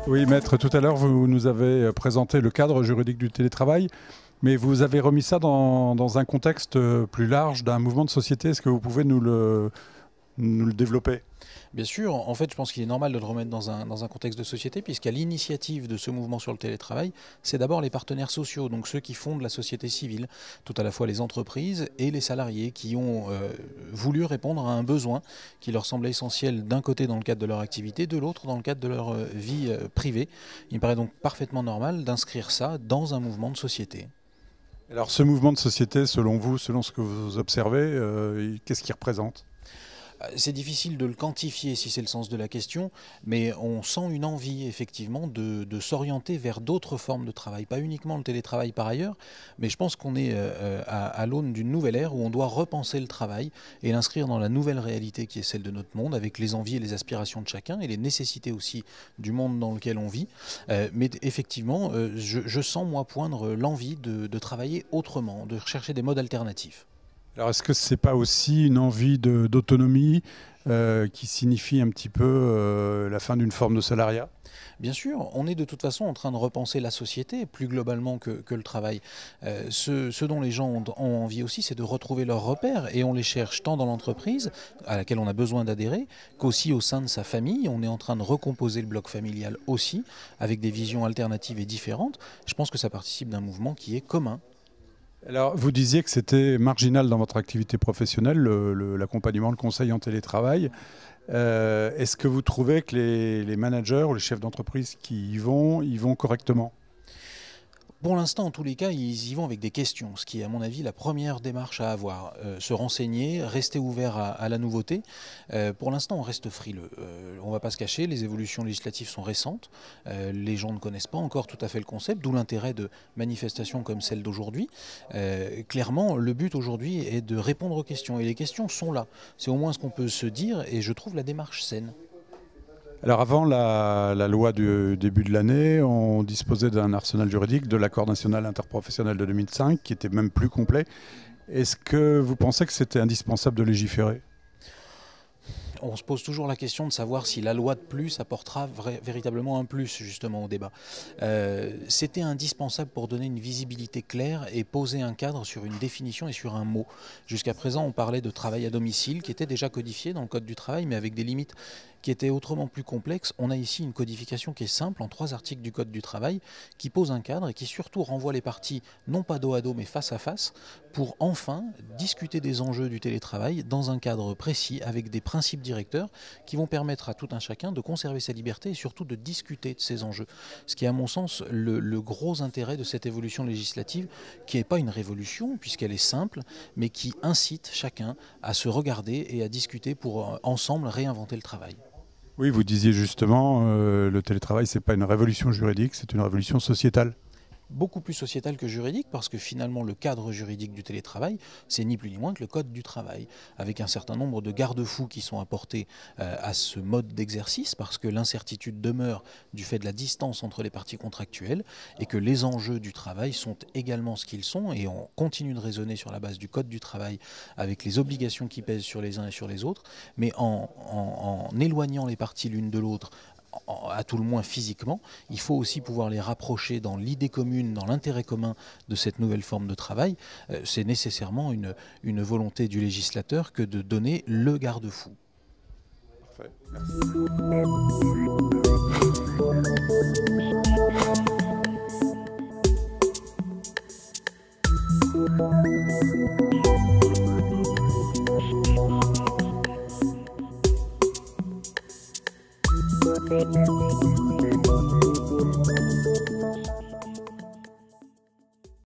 Oui, maître, tout à l'heure, vous nous avez présenté le cadre juridique du télétravail, mais vous avez remis ça dans un contexte plus large d'un mouvement de société. Est-ce que vous pouvez nous le développer ? Bien sûr, en fait, je pense qu'il est normal de le remettre dans un contexte de société, puisqu'à l'initiative de ce mouvement sur le télétravail, c'est d'abord les partenaires sociaux, donc ceux qui fondent la société civile, tout à la fois les entreprises et les salariés qui ont voulu répondre à un besoin qui leur semblait essentiel d'un côté dans le cadre de leur activité, de l'autre dans le cadre de leur vie privée. Il me paraît donc parfaitement normal d'inscrire ça dans un mouvement de société. Alors ce mouvement de société, selon vous, selon ce que vous observez, qu'est-ce qu'il représente ? C'est difficile de le quantifier si c'est le sens de la question, mais on sent une envie effectivement de s'orienter vers d'autres formes de travail, pas uniquement le télétravail par ailleurs, mais je pense qu'on est à l'aune d'une nouvelle ère où on doit repenser le travail et l'inscrire dans la nouvelle réalité qui est celle de notre monde, avec les envies et les aspirations de chacun et les nécessités aussi du monde dans lequel on vit. Mais effectivement, je sens moi poindre l'envie de travailler autrement, de rechercher des modes alternatifs. Alors est-ce que ce n'est pas aussi une envie d'autonomie qui signifie un petit peu la fin d'une forme de salariat ? Bien sûr, on est de toute façon en train de repenser la société plus globalement que le travail. Ce dont les gens ont envie aussi, c'est de retrouver leurs repères et on les cherche tant dans l'entreprise à laquelle on a besoin d'adhérer qu'aussi au sein de sa famille. On est en train de recomposer le bloc familial aussi avec des visions alternatives et différentes. Je pense que ça participe d'un mouvement qui est commun. Alors, vous disiez que c'était marginal dans votre activité professionnelle, l'accompagnement, le conseil en télétravail. Est-ce que vous trouvez que les managers ou les chefs d'entreprise qui y vont correctement ? Pour l'instant, en tous les cas, ils y vont avec des questions, ce qui est à mon avis la première démarche à avoir. Se renseigner, rester ouvert à la nouveauté. Pour l'instant, on reste frileux. On ne va pas se cacher, les évolutions législatives sont récentes. Les gens ne connaissent pas encore tout à fait le concept, d'où l'intérêt de manifestations comme celle d'aujourd'hui. Clairement, le but aujourd'hui est de répondre aux questions. Et les questions sont là. C'est au moins ce qu'on peut se dire et je trouve la démarche saine. Alors avant la loi du début de l'année, on disposait d'un arsenal juridique de l'accord national interprofessionnel de 2005 qui était même plus complet. Est-ce que vous pensez que c'était indispensable de légiférer ? On se pose toujours la question de savoir si la loi de plus apportera véritablement un plus justement au débat. C'était indispensable pour donner une visibilité claire et poser un cadre sur une définition et sur un mot. Jusqu'à présent, on parlait de travail à domicile qui était déjà codifié dans le Code du travail, mais avec des limites qui étaient autrement plus complexes. On a ici une codification qui est simple en 3 articles du Code du travail qui pose un cadre et qui surtout renvoie les parties non pas dos à dos mais face à face pour enfin discuter des enjeux du télétravail dans un cadre précis avec des principes directeurs qui vont permettre à tout un chacun de conserver sa liberté et surtout de discuter de ces enjeux. Ce qui est à mon sens le gros intérêt de cette évolution législative qui n'est pas une révolution puisqu'elle est simple mais qui incite chacun à se regarder et à discuter pour ensemble réinventer le travail. Oui, vous disiez justement, le télétravail, ce n'est pas une révolution juridique, c'est une révolution sociétale. Beaucoup plus sociétal que juridique, parce que finalement le cadre juridique du télétravail, c'est ni plus ni moins que le Code du travail, avec un certain nombre de garde-fous qui sont apportés à ce mode d'exercice, parce que l'incertitude demeure du fait de la distance entre les parties contractuelles, et que les enjeux du travail sont également ce qu'ils sont, et on continue de raisonner sur la base du Code du travail, avec les obligations qui pèsent sur les uns et sur les autres, mais en éloignant les parties l'une de l'autre, à tout le moins physiquement, il faut aussi pouvoir les rapprocher dans l'idée commune, dans l'intérêt commun de cette nouvelle forme de travail. C'est nécessairement une volonté du législateur que de donner le garde-fou. Parfait. Merci.